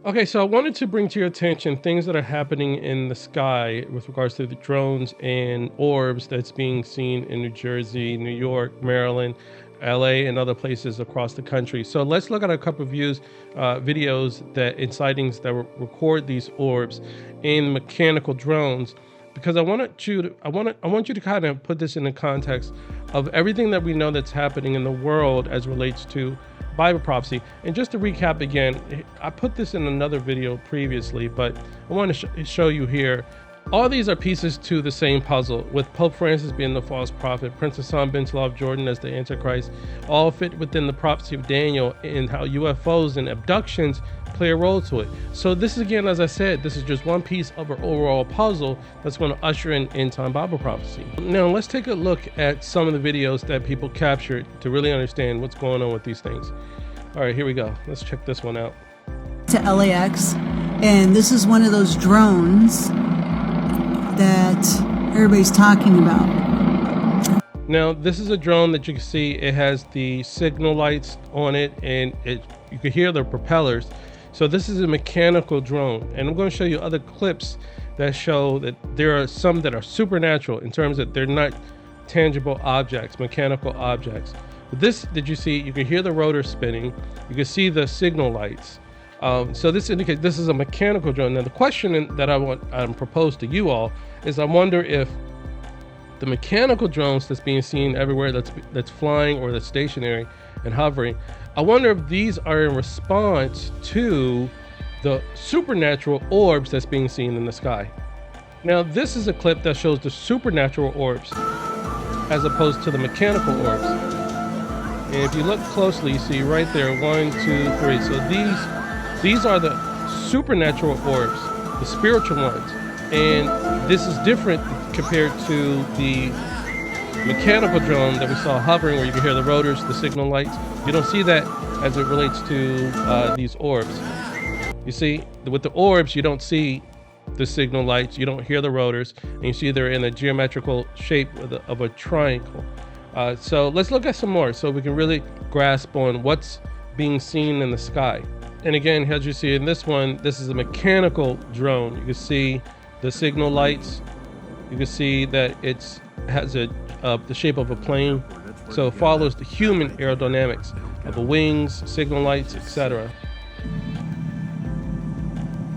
Okay, so I wanted to bring to your attention things that are happening in the sky with regards to the drones and orbs that's being seen in New Jersey, New York, Maryland, LA, and other places across the country. So let's look at a couple of videos that in sightings that record these orbs in mechanical drones, because I want you to kind of put this in the context of everything that we know that's happening in the world as relates to Bible prophecy. And just to recap again, I put this in another video previously, but I want to show you here. All these are pieces to the same puzzle, with Pope Francis being the false prophet, Prince Hassan bin Talal of Jordan as the Antichrist, all fit within the prophecy of Daniel, and how UFOs and abductions play a role to it. So this is, again, as I said, this is just one piece of our overall puzzle that's going to usher in end-time Bible prophecy. Now let's take a look at some of the videos that people captured to really understand what's going on with these things. All right, here we go. Let's check this one out. To LAX, and this is one of those drones that everybody's talking about. Now this is a drone that you can see. It has the signal lights on it, and you can hear the propellers. So this is a mechanical drone, and I'm going to show you other clips that show that there are some that are supernatural in terms that they're not tangible objects, mechanical objects. But this that you see, you can hear the rotor spinning, you can see the signal lights. So this indicates this is a mechanical drone. Now the question that I'm proposed to you all is, I wonder if the mechanical drones that's being seen everywhere, that's flying or that's stationary and hovering, I wonder if these are in response to the supernatural orbs that's being seen in the sky. Now this is a clip that shows the supernatural orbs as opposed to the mechanical orbs. And if you look closely, you see right there, 1, 2, 3. So these are the supernatural orbs, the spiritual ones. And this is different compared to the mechanical drone that we saw hovering, where you can hear the rotors, the signal lights. You don't see that as it relates to these orbs. You see, with the orbs, you don't see the signal lights, you don't hear the rotors, and you see they're in a geometrical shape of a triangle. So let's look at some more so we can really grasp on what's being seen in the sky. And again, as you see in this one, this is a mechanical drone. You can see the signal lights. You can see that it has the shape of a plane. So it follows the human aerodynamics of the wings, signal lights, etc.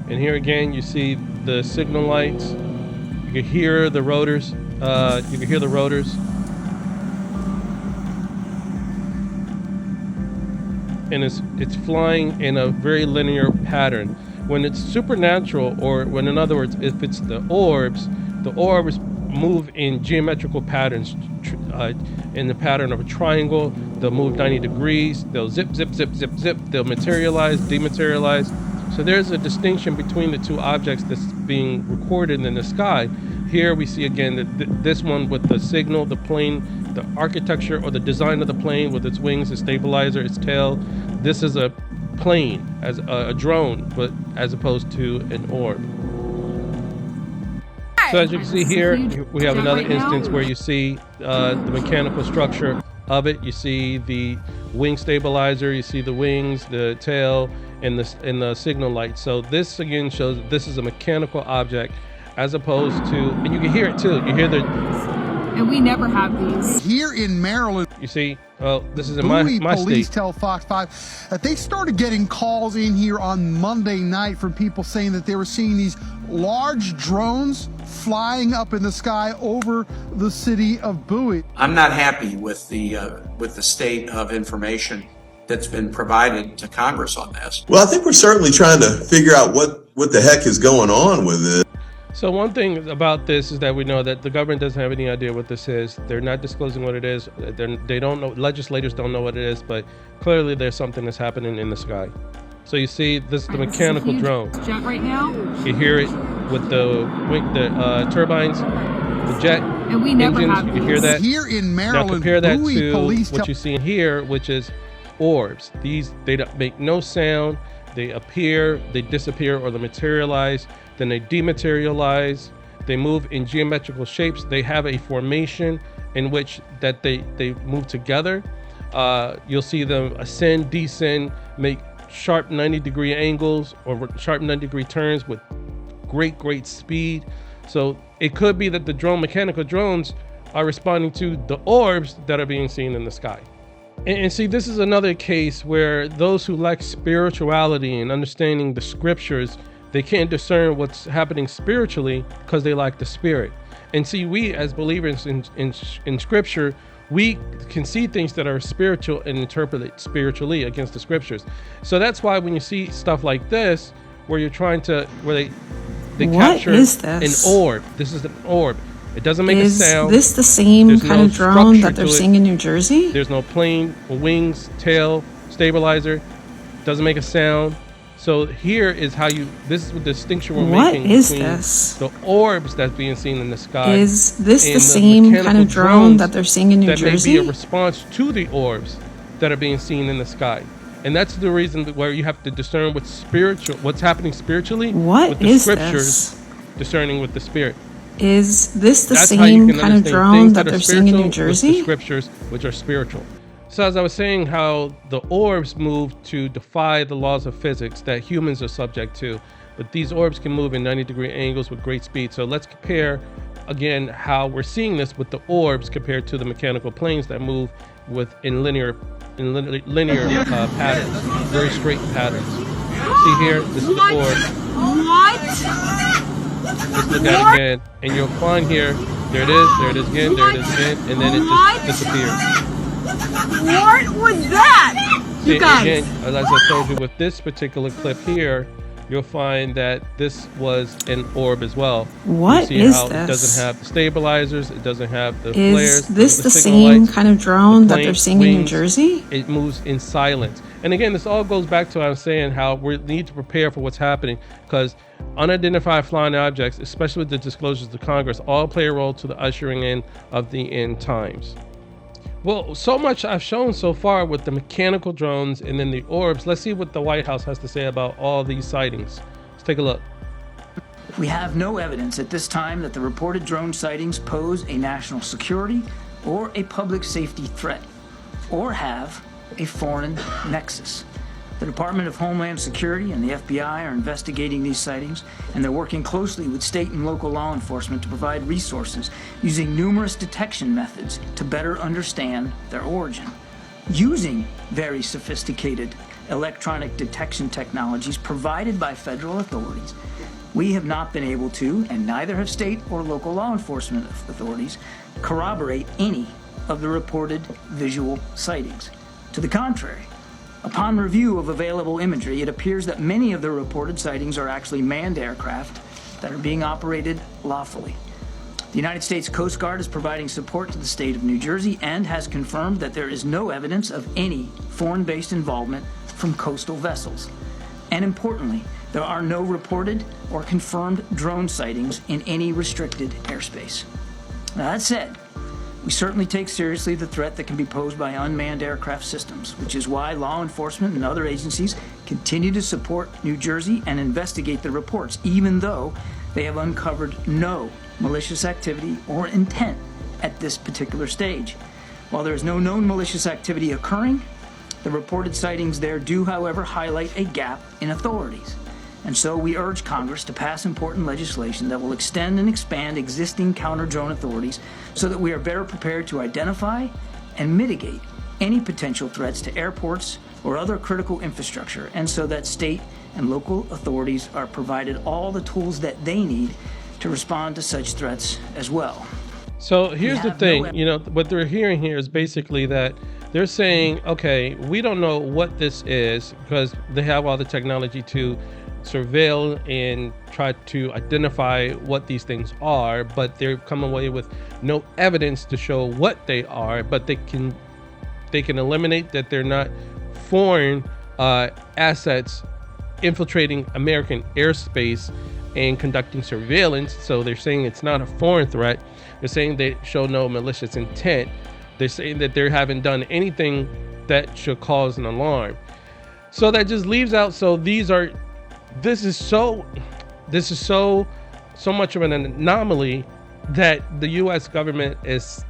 And here again, you see the signal lights. You can hear the rotors. And it's flying in a very linear pattern. When it's supernatural, or when, in other words, if it's the orbs move in geometrical patterns, in the pattern of a triangle. They'll move 90 degrees. They'll zip, zip, zip, zip, zip. They'll materialize, dematerialize. So there's a distinction between the two objects that's being recorded in the sky. Here we see again that this one with the signal, the plane, the architecture or the design of the plane with its wings, its stabilizer, its tail. This is a plane, as a drone, but as opposed to an orb. So as you can see here, we have another instance where you see the mechanical structure of it. You see the wing stabilizer, you see the wings, the tail, and the signal light. So this again shows that this is a mechanical object, as opposed to, and you can hear it too. You hear the. And we never have these. Here in Maryland. You see, well, this is in my police state. Tell Fox 5 that they started getting calls in here on Monday night from people saying that they were seeing these large drones flying up in the sky over the city of Bowie. I'm not happy with the state of information that's been provided to Congress on this. Well, I think we're certainly trying to figure out what the heck is going on with it. So one thing about this is that we know that the government doesn't have any idea what this is. They're not disclosing what it is. They don't know. Legislators don't know what it is, but clearly there's something that's happening in the sky. So you see, this is the mechanical drone. Jet right now. You hear it with the turbines, the jet and we never engines. Have you can hear that. Here in Maryland, now compare that Bowie to police what you see in here, which is orbs. They don't make no sound. They appear, they disappear, or they materialize. Then they dematerialize. They move in geometrical shapes. They have a formation in which that they move together. You'll see them ascend, descend, make sharp 90-degree angles or sharp 90-degree turns with great speed. So it could be that the mechanical drones are responding to the orbs that are being seen in the sky. And see, this is another case where those who lack spirituality and understanding the scriptures, they can't discern what's happening spiritually because they lack the spirit. And see, we as believers in scripture, we can see things that are spiritual and interpret it spiritually against the scriptures. So that's why when you see stuff like this, where they capture an orb. This is an orb. It doesn't make a sound. Is this the same kind of drone that they're seeing in New Jersey? There's no plane, wings, tail, stabilizer. Doesn't make a sound. So here is this is the distinction we're making between the orbs that's being seen in the sky. Is this the same kind of drone that they're seeing in New Jersey? That may be a response to the orbs that are being seen in the sky. And that's the reason where you have to discern what's happening spiritually with the scriptures, discerning with the spirit. Is this the same kind of drone that they're seeing in New Jersey? The scriptures, which are spiritual. So as I was saying, how the orbs move to defy the laws of physics that humans are subject to, but these orbs can move in 90-degree angles with great speed. So let's compare again how we're seeing this with the orbs compared to the mechanical planes that move in linear patterns, very straight patterns. See here, this is the orb. What? Let's look at it again, and you'll find here, there it is again, and then it just disappears. What was that? You guys. Again, as I told you with this particular clip here, you'll find that this was an orb as well. What is this? It doesn't have the stabilizers, it doesn't have the flares. Is this the same kind of drone that they're seeing in New Jersey? It moves in silence. And again, this all goes back to what I was saying, how we need to prepare for what's happening, because unidentified flying objects, especially with the disclosures to Congress, all play a role to the ushering in of the end times. Well, so much I've shown so far with the mechanical drones and then the orbs. Let's see what the White House has to say about all these sightings. Let's take a look. We have no evidence at this time that the reported drone sightings pose a national security or a public safety threat, or have a foreign nexus. The Department of Homeland Security and the FBI are investigating these sightings, and they're working closely with state and local law enforcement to provide resources using numerous detection methods to better understand their origin. Using very sophisticated electronic detection technologies provided by federal authorities, we have not been able to, and neither have state or local law enforcement authorities, corroborate any of the reported visual sightings. To the contrary, upon review of available imagery, it appears that many of the reported sightings are actually manned aircraft that are being operated lawfully. The United States Coast Guard is providing support to the state of New Jersey and has confirmed that there is no evidence of any foreign-based involvement from coastal vessels. And importantly, there are no reported or confirmed drone sightings in any restricted airspace. Now, that said, we certainly take seriously the threat that can be posed by unmanned aircraft systems, which is why law enforcement and other agencies continue to support New Jersey and investigate the reports, even though they have uncovered no malicious activity or intent at this particular stage. While there is no known malicious activity occurring, the reported sightings there do, however, highlight a gap in authorities. And so we urge Congress to pass important legislation that will extend and expand existing counter-drone authorities so that we are better prepared to identify and mitigate any potential threats to airports or other critical infrastructure, and so that state and local authorities are provided all the tools that they need to respond to such threats as well. So here's the thing, what they're hearing here is basically that they're saying, okay, we don't know what this is because they have all the technology to surveil and try to identify what these things are, but they're coming away with no evidence to show what they are, but they can eliminate that they're not foreign assets infiltrating American airspace and conducting surveillance. So they're saying it's not a foreign threat. They're saying they show no malicious intent. They're saying that they haven't done anything that should cause an alarm. So that just leaves out, this is so much of an anomaly that the U.S. government is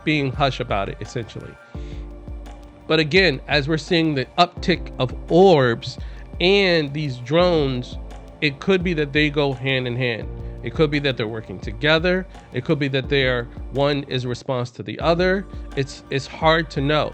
being hush about it, essentially. But again, as we're seeing the uptick of orbs and these drones, it could be that they go hand in hand. It could be that they're working together. It could be that one is a response to the other. It's hard to know.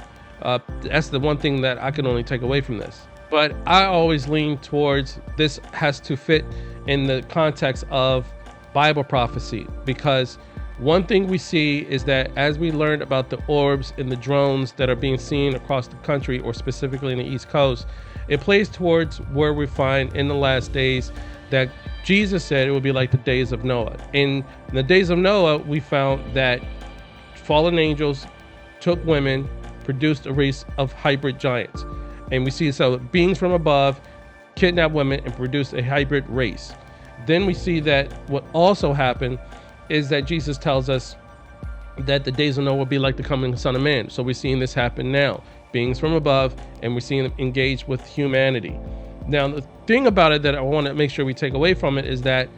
That's the one thing that I can only take away from this. But I always lean towards this has to fit in the context of Bible prophecy, because one thing we see is that as we learned about the orbs and the drones that are being seen across the country, or specifically in the East Coast, it plays towards where we find in the last days that Jesus said it would be like the days of Noah. In the days of Noah, we found that fallen angels took women, produced a race of hybrid giants. And we see so beings from above kidnapped women and produced a hybrid race. Then we see that what also happened is that Jesus tells us that the days of Noah will be like the coming Son of Man. So we're seeing this happen now. Beings from above, and we're seeing them engage with humanity. Now, the thing about it that I want to make sure we take away from it is that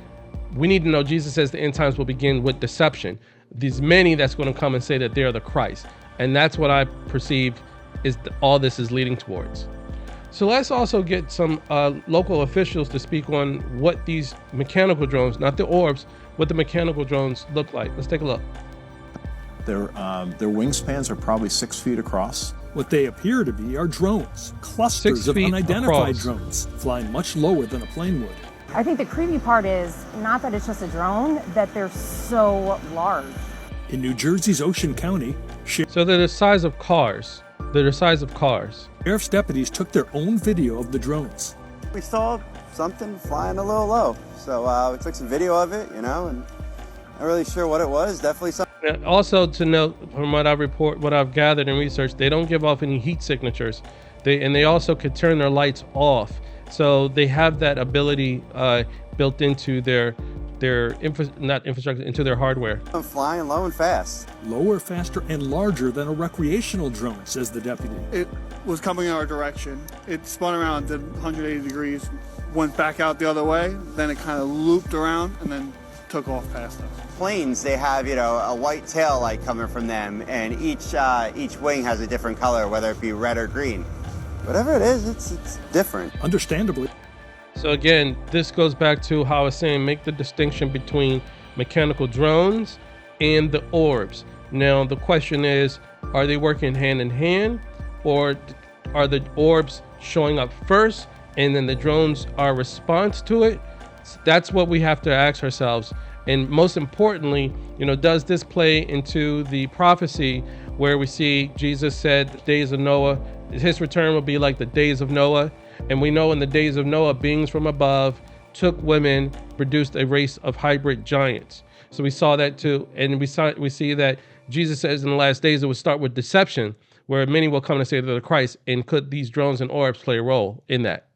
we need to know Jesus says the end times will begin with deception. These many that's going to come and say that they are the Christ. And that's what I perceive is all this is leading towards. So let's also get some local officials to speak on what these mechanical drones, not the orbs, what the mechanical drones look like. Let's take a look. Their wingspans are probably 6 feet across. What they appear to be are drones, clusters of unidentified drones, flying much lower than a plane would. I think the creepy part is not that it's just a drone, that they're so large. In New Jersey's Ocean County, so they're the size of cars. They're the size of cars. Sheriff's deputies took their own video of the drones. We saw something flying a little low, so we took some video of it, and not really sure what it was. Definitely something. Also to note from what I've gathered and researched, they don't give off any heat signatures. They also could turn their lights off, so they have that ability built into their infrastructure, into their hardware. I'm flying low and fast. Lower, faster, and larger than a recreational drone, says the deputy. It was coming in our direction. It spun around, did 180 degrees, went back out the other way, then it kind of looped around and then took off past us. Planes, they have, a white tail light coming from them, and each wing has a different color, whether it be red or green. Whatever it is, it's different. Understandably. So again, this goes back to how I was saying, make the distinction between mechanical drones and the orbs. Now, the question is, are they working hand in hand, or are the orbs showing up first and then the drones are a response to it? So that's what we have to ask ourselves. And most importantly, does this play into the prophecy where we see Jesus said the days of Noah, his return will be like the days of Noah. And we know in the days of Noah, beings from above took women, produced a race of hybrid giants. So we saw that too. And we see that Jesus says in the last days it would start with deception, where many will come and say they're the Christ. And could these drones and orbs play a role in that?